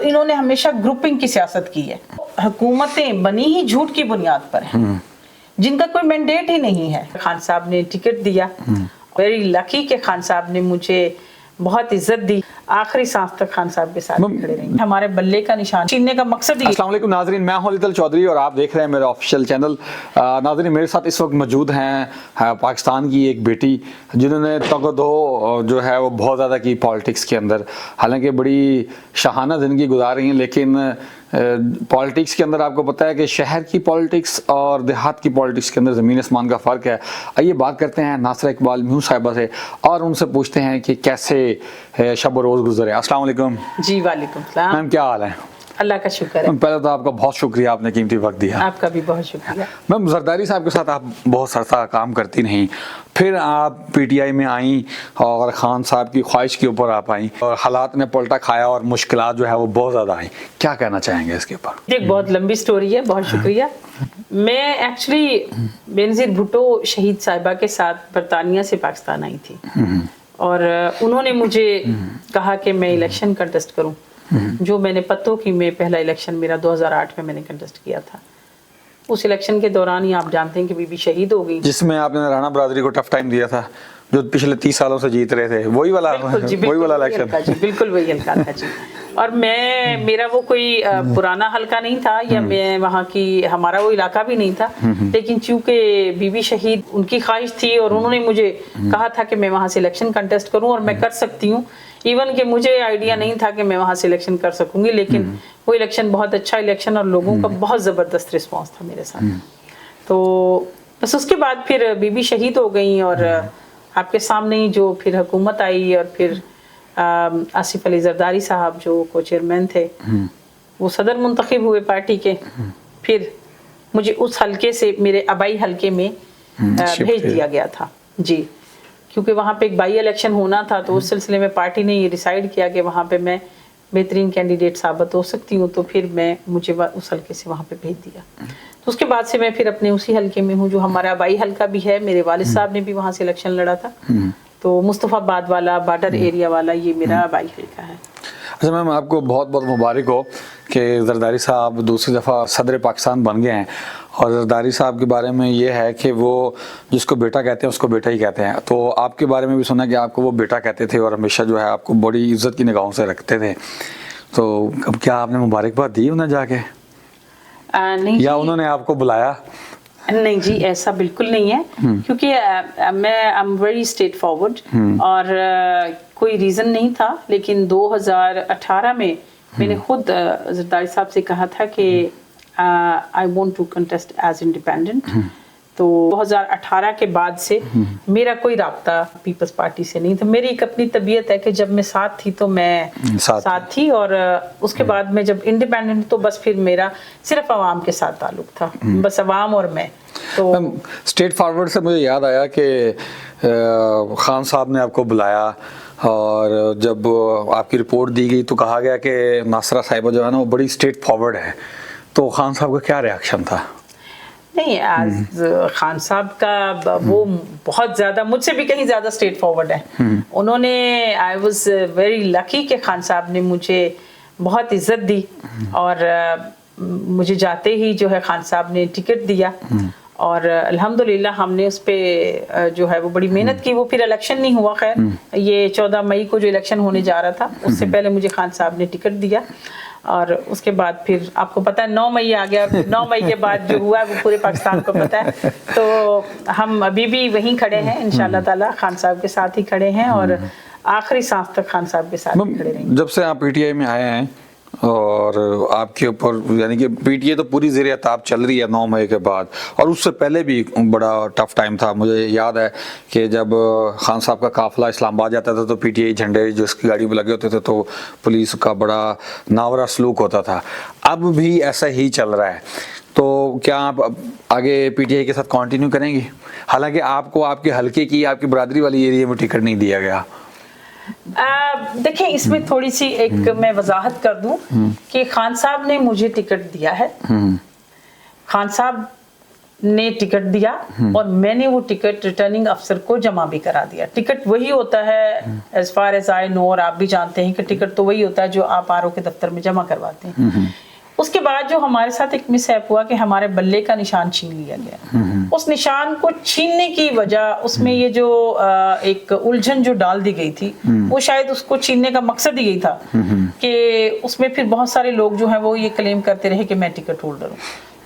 इन्होंने हमेशा ग्रुपिंग की सियासत की है। हुकूमतें बनी ही झूठ की बुनियाद पर है, जिनका कोई मैंडेट ही नहीं है। खान साहब ने टिकट दिया, वेरी लकी के खान साहब ने मुझे बहुत इज्जत दी, आखिरी सांस तक खान साहब के साथ खड़े रहे। हमारे बल्ले का निशान छीनने का मकसद ही। अस्सलाम वालेकुम नाज़रीन, मैं हूं अली चौधरी और आप देख रहे हैं मेरा ऑफिशियल चैनल। नाज़रीन, मेरे साथ इस वक्त मौजूद हैं पाकिस्तान की एक बेटी जिन्होंने तगदो जो है वो बहुत ज़्यादा की पॉलिटिक्स के अंदर। हालांकि बड़ी शाहाना ज़िंदगी गुजार रही हैं, लेकिन पॉलिटिक्स के अंदर आपको पता है कि शहर की पॉलिटिक्स और देहात की पॉलिटिक्स के अंदर ज़मीन आसमान का फ़र्क है। आइए बात करते हैं नासरा इकबाल म्यू साहिबा से और उनसे पूछते हैं कि कैसे शब रोज़ गुजरे। अस्सलाम वालेकुम। जी वालेकुम सलाम। मैम क्या हाल है? अल्लाह का शुक्र है। पहले तो आपका बहुत शुक्रिया, आपने कीमती वक्त दिया। आपका भी बहुत शुक्रिया। मैम, जरदारी साहब के साथ आप बहुत सरसा काम करती नहीं, फिर आप पीटीआई में आई और खान साहब की ख्वाहिश के ऊपर आप आई और हालात ने पलटा खाया और मुश्किलात जो है वो बहुत ज़्यादा आई। क्या कहना चाहेंगे इसके ऊपर? एक बहुत लंबी स्टोरी है, बहुत शुक्रिया। मैं एक्चुअली बेनज़ीर भुट्टो शहीद साहिबा के साथ बरतानिया से पाकिस्तान आई थी और उन्होंने मुझे कहा कि मैं इलेक्शन कंटेस्ट करूं, जो मैंने पत्तों की में पहला इलेक्शन मेरा 2008 में मैंने कंटेस्ट किया था। उस इलेक्शन के दौरान ही आप जानते हैं कि बीबी शहीद हो गई, जिसमें आपने राणा बरादरी को टफ टाइम दिया था, जो पिछले 30 सालों से जीत रहे थे। वही वाला इलेक्शन? बिल्कुल वही हल्का था जी। और मैं मेरा वो कोई पुराना हल्का नहीं था, या मैं वहाँ की हमारा वो इलाका भी नहीं था, लेकिन चूंकि बीबी शहीद उनकी ख्वाहिश थी और उन्होंने मुझे कहा था कि मैं वहाँ से इलेक्शन कंटेस्ट करूँ और मैं कर सकती हूँ। इवन कि मुझे आइडिया नहीं था कि मैं वहाँ से इलेक्शन कर सकूंगी, लेकिन वो इलेक्शन बहुत अच्छा इलेक्शन और लोगों का बहुत ज़बरदस्त रिस्पॉन्स था मेरे साथ। तो बस उसके बाद फिर बीबी शहीद हो गई और आपके सामने ही जो फिर हुकूमत आई और फिर आसिफ अली जरदारी साहब जो को चेयरमैन थे वो सदर मुंतखब हुए पार्टी के। फिर मुझे उस हलके से मेरे आबाई हलके में भेज दिया गया था जी, क्योंकि वहाँ पे एक बाई इलेक्शन होना था। तो उस सिलसिले में पार्टी ने ये डिसाइड किया कि वहाँ पे मैं बेहतरीन कैंडिडेट साबित हो सकती हूँ, तो फिर मुझे उस हलके से वहाँ पे भेज दिया। तो उसके बाद से मैं फिर अपने उसी हलके में हूँ जो हमारा आबाई हलका भी है। मेरे वालिद साहब ने भी वहाँ से इलेक्शन लड़ा था, तो मुस्तफ़ाबाद वाला बॉर्डर एरिया वाला ये मेरा आबाई हलका है। अच्छा मैम, आपको बहुत बहुत मुबारक हो कि जरदारी साहब दूसरी दफ़ा सदर पाकिस्तान बन गए हैं। और जरदारी साहब के बारे में ये है कि वो जिसको बेटा कहते हैं उसको बेटा ही कहते हैं। तो आपके बारे में भी सुना कि आपको वो बेटा कहते थे और हमेशा जो है आपको बड़ी इज्जत की निगाहों से रखते थे। तो अब क्या आपने मुबारकबाद दी उन्हें जाके? नहीं, या उन्होंने आपको बुलाया? नहीं जी, ऐसा बिल्कुल नहीं है, क्योंकि मैं I am very straight forward और कोई रीज़न नहीं था। लेकिन 2018 में मैंने खुद जरदारी साहब से कहा था कि I want to contest as independent. तो 2018 के बाद से मेरा कोई राब्ता पीपल्स पार्टी से नहीं था। मेरी एक अपनी तबीयत है कि जब मैं साथ थी तो मैं साथ थी, और उसके बाद में जब इंडिपेंडेंट तो बस फिर मेरा सिर्फ आवाम के साथ ताल्लुक था, बस आवाम और मैं। तो स्ट्रेट फॉरवर्ड से मुझे याद आया कि खान साहब ने आपको बुलाया और जब आपकी रिपोर्ट दी गई तो कहा गया कि नासरा साहिबा जो है ना वो बड़ी स्ट्रेट फॉरवर्ड है। तो खान साहब का क्या रिएक्शन था? नहीं, खान साहब का वो बहुत ज़्यादा, मुझसे भी कहीं ज़्यादा स्ट्रेट फॉरवर्ड है। उन्होंने आई वाज वेरी लकी कि खान साहब ने मुझे बहुत इज्जत दी और मुझे जाते ही जो है खान साहब ने टिकट दिया और अल्हम्दुलिल्लाह हमने उस पर जो है वो बड़ी मेहनत की। वो फिर इलेक्शन नहीं हुआ, खैर ये 14 मई को जो इलेक्शन होने जा रहा था उससे पहले मुझे खान साहब ने टिकट दिया और उसके बाद फिर आपको पता है 9 मई आ गया। 9 मई के बाद जो हुआ वो पूरे पाकिस्तान को पता है। तो हम अभी भी वहीं खड़े हैं, इंशाल्लाह ताला खान साहब के साथ ही खड़े हैं और आखिरी सांस तक खान साहब के साथ खड़े रहेंगे। जब से आप पीटीआई में आए हैं और आपके ऊपर यानी कि पीटीआई तो पूरी ज़ेर ताब चल रही है 9 मई के बाद, और उससे पहले भी बड़ा टफ टाइम था। मुझे याद है कि जब खान साहब का काफिला इस्लामाबाद जाता था तो पीटीआई झंडे जो उसकी गाड़ी में लगे होते थे तो पुलिस का बड़ा नावरा सलूक होता था। अब भी ऐसा ही चल रहा है, तो क्या आप आगे पीटीआई के साथ कंटिन्यू करेंगी? हालांकि आपको आपके हल्के की, आपकी बरादरी वाली एरिया में टिकट नहीं दिया गया। देखिए, इसमें थोड़ी सी एक मैं वजाहत कर दूं कि खान साहब ने मुझे टिकट दिया है। खान साहब ने टिकट दिया और मैंने वो टिकट रिटर्निंग अफसर को जमा भी करा दिया। टिकट वही होता है as far as I know, और आप भी जानते हैं कि टिकट तो वही होता है जो आप आरओ के दफ्तर में जमा करवाते हैं। उसके बाद जो हमारे साथ एक मिसहैप हुआ कि हमारे बल्ले का निशान छीन लिया गया। उस निशान को छीनने की वजह, उसमें ये जो एक उलझन जो डाल दी गई थी, वो शायद उसको छीनने का मकसद ही यही था कि उसमें फिर बहुत सारे लोग जो हैं वो ये क्लेम करते रहे कि मैं टिकट होल्डर हूँ।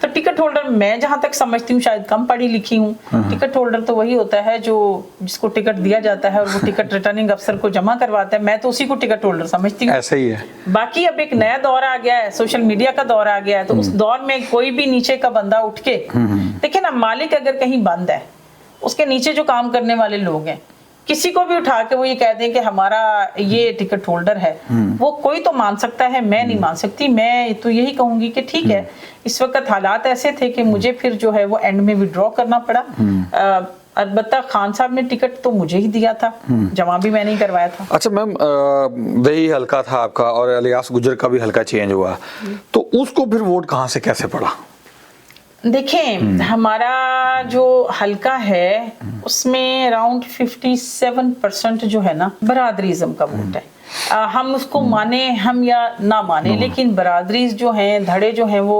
तो टिकट होल्डर मैं जहां तक समझती हूँ शायद कम पढ़ी लिखी हूँ। टिकट होल्डर तो वही होता है जो जिसको टिकट दिया जाता है और वो टिकट रिटर्निंग अफसर को जमा करवाता है। मैं तो उसी को टिकट होल्डर समझती हूँ। ऐसा ही है। बाकी अब एक नया दौर आ गया है, सोशल मीडिया का दौर आ गया है, तो उस दौर में कोई भी नीचे का बंदा उठ के देखिए ना, मालिक अगर कहीं बंद है, उसके नीचे जो काम करने वाले लोग हैं, किसी को भी उठा के वो ये कह दें कि हमारा ये टिकट होल्डर है, वो कोई तो मान सकता है, मैं नहीं मान सकती। मैं तो यही कहूंगी कि ठीक है, इस वक्त हालात ऐसे थे कि मुझे फिर जो है वो एंड में विड्रॉ करना पड़ा। अलबत्ता खान साहब ने टिकट तो मुझे ही दिया था, जमा भी मैंने ही करवाया था। अच्छा मैम, वही हल्का था आपका और इलियास गुजर का भी हल्का चेंज हुआ, तो उसको फिर वोट कहाँ से कैसे पड़ा? देखें, हमारा जो हल्का है उसमें अराउंड 57% जो है ना बरादरीज़म का वोट है। हम उसको माने हम या ना माने, लेकिन बरादरीज जो हैं, धड़े जो हैं वो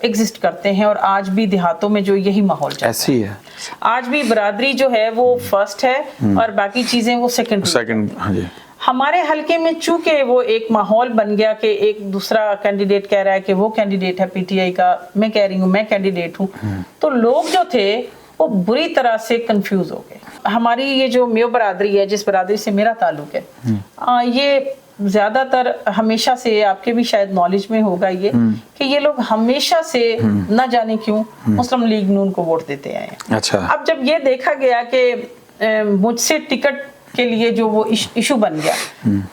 एग्जिस्ट करते हैं और आज भी देहातों में जो यही माहौल चलता है। ऐसी है, आज भी बरादरी जो है वो फर्स्ट है और बाकी चीजें वो सेकंड। हाँ जी। हमारे हलके में चूंकि वो एक माहौल बन गया कि एक दूसरा कैंडिडेट कह रहा है कि वो कैंडिडेट है पीटीआई का, मैं कह रही हूँ मैं कैंडिडेट हूँ, तो लोग जो थे वो बुरी तरह से कंफ्यूज हो गए। हमारी ये जो मेयो बरादरी है, जिस बरादरी से मेरा ताल्लुक है, ये ज्यादातर हमेशा से, आपके भी शायद नॉलेज में होगा ये, कि ये लोग हमेशा से न जाने क्यों मुस्लिम लीग नून को वोट देते आए हैं। अच्छा। अब जब ये देखा गया कि मुझसे टिकट के लिए जो वो इशू बन गया,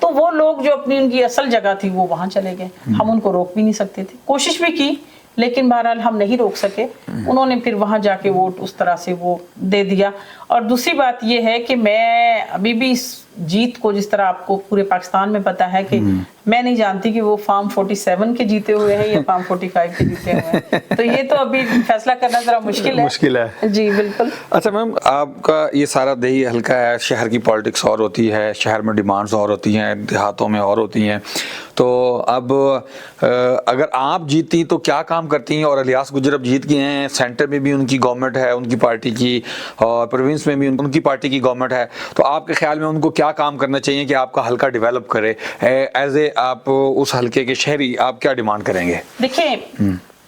तो वो लोग जो अपनी उनकी असल जगह थी वो वहां चले गए। हम उनको रोक भी नहीं सकते थे, कोशिश भी की लेकिन बहरहाल हम नहीं रोक सके। उन्होंने फिर वहां जाके वोट उस तरह से वो दे दिया। और दूसरी बात ये है कि मैं अभी भी इस जीत को, जिस तरह आपको पूरे पाकिस्तान में पता है कि मैं नहीं जानती कि वो फार्म 47 के जीते हुए हैं या फार्म 45 के जीते हुए हैं, तो ये तो अभी फैसला करना जरा मुश्किल है। जी बिल्कुल। अच्छा मैम, आपका ये सारा देही हल्का है, शहर की पॉलिटिक्स और होती है, शहर में डिमांड्स और होती हैं, देहातों में और होती हैं, तो अब अगर आप जीती तो क्या काम करती हैं? और इलियास गुजर अब जीत गए हैं, सेंटर में भी उनकी गवर्नमेंट है, उनकी पार्टी की, और प्रोविंस में भी उनकी पार्टी की गवर्नमेंट है, तो आपके ख्याल में उनको क्या काम करना चाहिए कि आपका हल्का डेवलप करे? एज ए आप उस हल्के के शहरी, आप क्या डिमांड करेंगे? देखिए,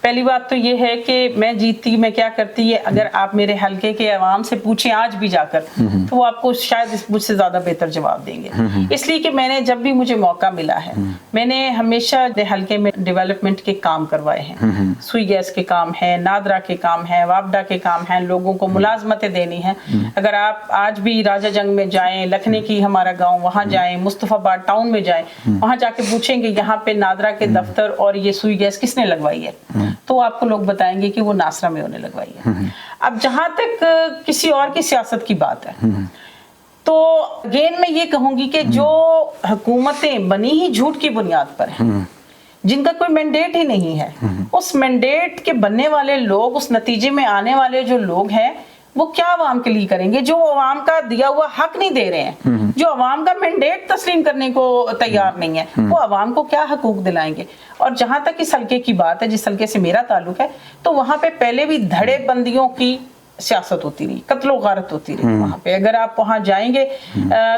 पहली बात तो ये है कि मैं जीतती मैं क्या करती है, अगर आप मेरे हलके के अवाम से पूछें आज भी जाकर, तो वो आपको शायद मुझसे ज्यादा बेहतर जवाब देंगे। इसलिए कि मैंने जब भी मुझे मौका मिला है, मैंने हमेशा हलके में डेवलपमेंट के काम करवाए हैं। सुई गैस के काम है, नादरा के काम है, वापडा के काम है, लोगों को मुलाजमतें देनी है। अगर आप आज भी राजा जंग में जाएं, लखने की हमारा गाँव, वहाँ जाएं, मुस्तफाबाद टाउन में जाएं, वहाँ जाके पूछेंगे यहाँ पे नादरा के दफ्तर और ये सुई गैस किसने लगवाई है, तो आपको लोग बताएंगे कि वो नासरा में उन्हें लगवाई है। अब जहां तक किसी और की सियासत की बात है, तो अगेन मैं ये कहूंगी कि जो हुकूमतें बनी ही झूठ की बुनियाद पर हैं, जिनका कोई मैंडेट ही नहीं है, उस मैंडेट के बनने वाले लोग, उस नतीजे में आने वाले जो लोग हैं, वो क्या अवाम के लिए करेंगे? जो अवाम का दिया हुआ हक नहीं दे रहे हैं, जो अवाम का मैंडेट तस्लीम करने को तैयार नहीं है, वो अवाम को क्या हकूक दिलाएंगे? और जहां तक इस हल्के की बात है, जिस हल्के से मेरा ताल्लुक है, तो वहां पे पहले भी धड़े बंदियों की सियासत होती रही, कत्लो गारत होती रही वहां पे। अगर आप वहां जाएंगे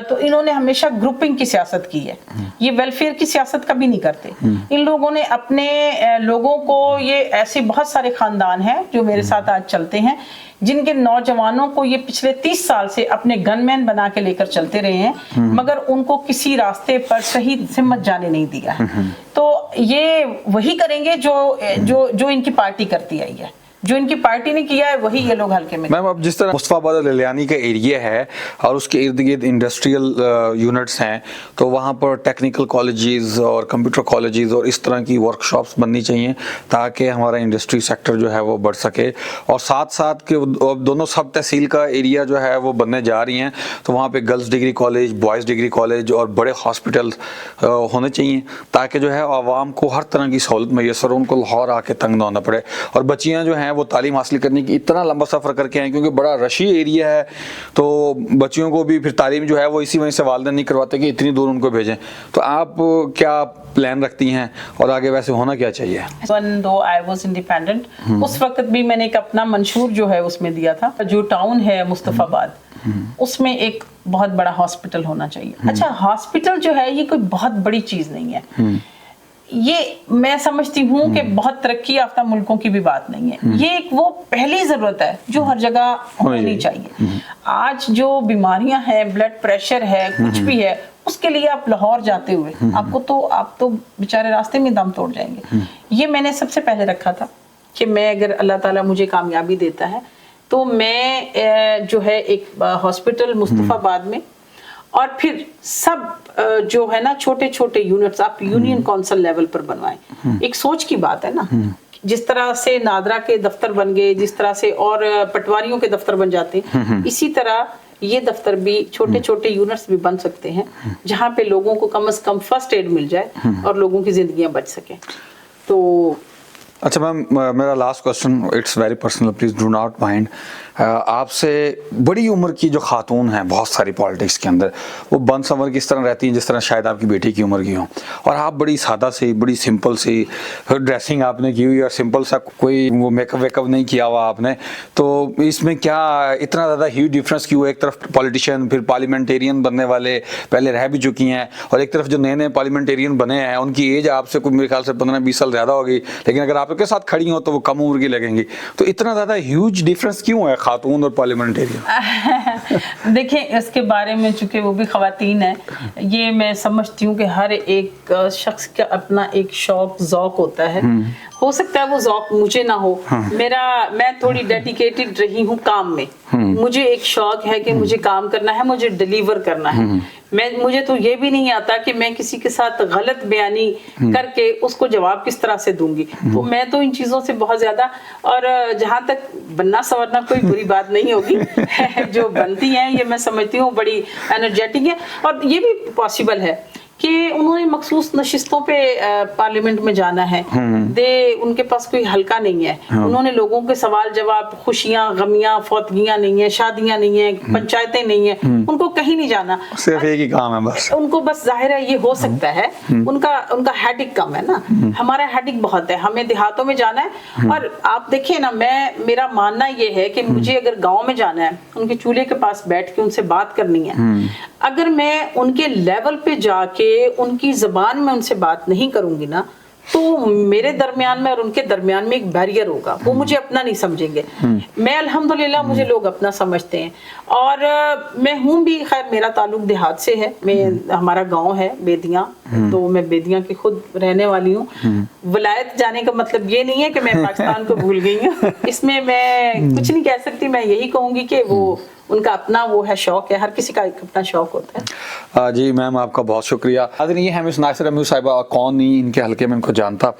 तो इन्होंने हमेशा ग्रुपिंग की सियासत की है, ये वेलफेयर की सियासत कभी नहीं करते। इन लोगों ने अपने लोगों को, ये ऐसे बहुत सारे खानदान हैं जो मेरे साथ आज चलते हैं, जिनके नौजवानों को ये पिछले 30 साल से अपने गनमैन बना के लेकर चलते रहे हैं, मगर उनको किसी रास्ते पर सही सिमत जाने नहीं दिया है। तो ये वही करेंगे जो इनकी पार्टी करती आई है, जो इनकी पार्टी ने किया है वही ये लोग हल्के में। मैम, अब जिस तरह मुस्तफाबाद लिलियानी का एरिया है और उसके इर्द गिर्द इंडस्ट्रियल यूनिट्स हैं, तो वहाँ पर टेक्निकल कॉलेजेस और कंप्यूटर कॉलेजेस और इस तरह की वर्कशॉप्स बननी चाहिए ताकि हमारा इंडस्ट्री सेक्टर जो है वो बढ़ सके। और साथ साथ के दोनों सब तहसील का एरिया जो है वो बनने जा रही हैं, तो वहाँ पे girls degree college, boys degree college और बड़े हॉस्पिटल होने चाहिए ताकि जो है आवाम को हर तरह की सहूलत मैसर हो, उनको लाहौर आके तंग ना होना पड़े। और बच्चियाँ जो हैं وہ تعلیم حاصل کرنے کی اتنا لمبا سفر کر کے آئے کیونکہ بڑا رشی ایریا ہے, تو بچیوں کو بھی پھر تعلیم جو ہے وہ اسی وجہ سے والدین نہیں کرواتے کہ اتنی دور ان کو بھیجیں. تو آپ کیا پلان رکھتی ہیں اور آگے ویسے ہونا کیا چاہیے؟ When though I was independent, اس وقت بھی میں نے ایک اپنا منشور جو ہے اس میں دیا تھا, جو ٹاؤن ہے مصطفی آباد, اس میں ایک بہت بڑا ہاسپٹل ہونا چاہیے. اچھا, ہاسپٹل جو ہے یہ کوئی بہت بڑی چیز نہیں ہے, یہ میں سمجھتی ہوں کہ بہت ترقی یافتہ ملکوں کی بھی بات نہیں ہے, یہ ایک وہ پہلی ضرورت ہے جو ہر جگہ ہونی چاہیے. آج جو بیماریاں ہیں, بلڈ پریشر ہے, کچھ بھی ہے, اس کے لیے آپ لاہور جاتے ہوئے آپ تو بیچارے راستے میں دم توڑ جائیں گے. یہ میں نے سب سے پہلے رکھا تھا کہ میں اگر اللہ تعالیٰ مجھے کامیابی دیتا ہے تو میں جو ہے ایک ہاسپٹل مصطفی آباد میں, اور پھر سب جو ہے نا چھوٹے چھوٹے یونٹس آپ یونین کونسل لیول پر بنوائیں. ایک سوچ کی بات ہے نا, جس طرح سے نادرا کے دفتر بن گئے, جس طرح سے اور پٹواریوں کے دفتر بن جاتے ہیں, اسی طرح یہ دفتر بھی چھوٹے چھوٹے یونٹس بھی بن سکتے ہیں جہاں پہ لوگوں کو کم از کم فرسٹ ایڈ مل جائے اور لوگوں کی زندگیاں بچ سکیں. تو اچھا میم, میرا last question, it's very personal, please do not mind. آپ سے بڑی عمر کی جو خاتون ہیں بہت ساری پالیٹکس کے اندر, وہ بن سنور کی اس طرح رہتی ہیں جس طرح شاید آپ کی بیٹی کی عمر کی ہوں, اور آپ بڑی سادہ سی, بڑی سمپل سی ڈریسنگ آپ نے کی ہوئی اور سمپل سا کوئی وہ میک اپ ویک اپ نہیں کیا ہوا آپ نے, تو اس میں کیا اتنا زیادہ ہیوج ڈفرینس کیوں؟ ایک طرف پالیٹیشین, پھر پارلیمنٹیرین بننے والے پہلے رہ بھی چکی ہیں, اور ایک طرف جو نئے نئے پارلیمنٹیرین بنے ہیں ان کی ایج آپ سے کوئی میرے خیال سے 15-20 سال زیادہ ہوگی, لیکن اگر آپ کے ساتھ کھڑی ہوں تو وہ کم عمر کی لگیں گی. تو اتنا زیادہ ہیوج ڈفرینس کیوں ہے خاتون اور پارلیمنٹیرین؟ دیکھیں, اس کے بارے میں چونکہ وہ بھی خواتین ہیں, یہ میں سمجھتی ہوں کہ ہر ایک شخص کا اپنا ایک شوق ذوق ہوتا ہے. ہو سکتا ہے وہ ذوق مجھے نہ ہو, میں تھوڑی ڈیڈیکیٹڈ رہی ہوں کام میں, مجھے ایک شوق ہے کہ مجھے کام کرنا ہے, مجھے ڈیلیور کرنا ہے. مجھے تو یہ بھی نہیں آتا کہ میں کسی کے ساتھ غلط بیانی کر کے اس کو جواب کس طرح سے دوں گی. تو میں تو ان چیزوں سے بہت زیادہ, اور جہاں تک بننا سنورنا کوئی بری بات نہیں ہوگی, جو بنتی ہیں یہ میں سمجھتی ہوں بڑی انرجیٹک ہے, اور یہ بھی پاسبل ہے کہ انہوں نے مخصوص نشستوں پہ پارلیمنٹ میں جانا ہے, ان کے پاس کوئی حلقہ نہیں ہے, انہوں نے لوگوں کے سوال جواب, خوشیاں غمیاں, فوتگیاں نہیں ہیں, شادیاں نہیں ہیں, پنچایتیں نہیں ہیں, ان کو کہیں نہیں جانا, صرف ایک ہی کام ہے بس. ان کو بس ظاہر ہے یہ ہو سکتا ہے, ان کا ہیڈک کم ہے نا, ہمارا ہیڈک بہت ہے, ہمیں دیہاتوں میں جانا ہے. اور آپ دیکھیں نا, میرا ماننا یہ ہے کہ مجھے اگر گاؤں میں جانا ہے, ان کے چولہے کے پاس بیٹھ کے ان سے بات کرنی ہے, اگر میں ان کے لیول پہ جا کے ان کی زبان میں ان سے بات نہیں کروں گی نا, تو میرے درمیان میں اور ان کے درمیان میں ایک بیریئر ہوگا, وہ مجھے اپنا نہیں سمجھیں گے. میں الحمدللہ مجھے لوگ اپنا سمجھتے ہیں, اور میں ہوں بھی, خیر میرا تعلق دیہات سے ہے, ہمارا گاؤں ہے بیدیاں, تو میں بیدیاں کی خود رہنے والی ہوں. ولایت جانے کا مطلب یہ نہیں ہے کہ میں پاکستان کو بھول گئی ہوں, اس میں کچھ نہیں کہہ سکتی. میں یہی کہوں گی کہ وہ ان کا اپنا وہ ہے شوق ہے, ہر کسی کا ایک اپنا شوق ہوتا ہے. جی میم, آپ کا بہت شکریہ. حاضرین, یہ ہے مس ناصر امیر صاحبہ, کون نہیں ان کے حلقے میں ان کو جانتا,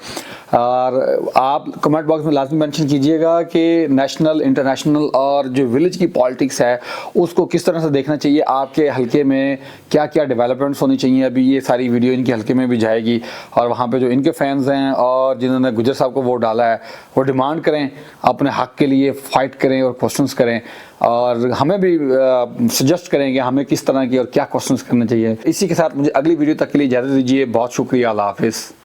اور آپ کمنٹ باکس میں لازمی مینشن کیجئے گا کہ نیشنل, انٹرنیشنل اور جو ولیج کی پالیٹکس ہے اس کو کس طرح سے دیکھنا چاہیے, آپ کے حلقے میں کیا کیا ڈیولپمنٹس ہونی چاہیے. ابھی یہ ساری ویڈیو ان کے حلقے میں بھی جائے گی, اور وہاں پہ جو ان کے فینز ہیں اور جنہوں نے گجر صاحب کو ووٹ ڈالا ہے وہ ڈیمانڈ کریں, اپنے حق کے لیے فائٹ کریں اور کوسچنس کریں, اور ہمیں بھی سجیسٹ کریں کہ ہمیں کس طرح کی اور کیا کوسچنس کرنے چاہیے. اسی کے ساتھ مجھے اگلی ویڈیو تک کے لیے اجازت دیجیے. بہت شکریہ, اللہ حافظ.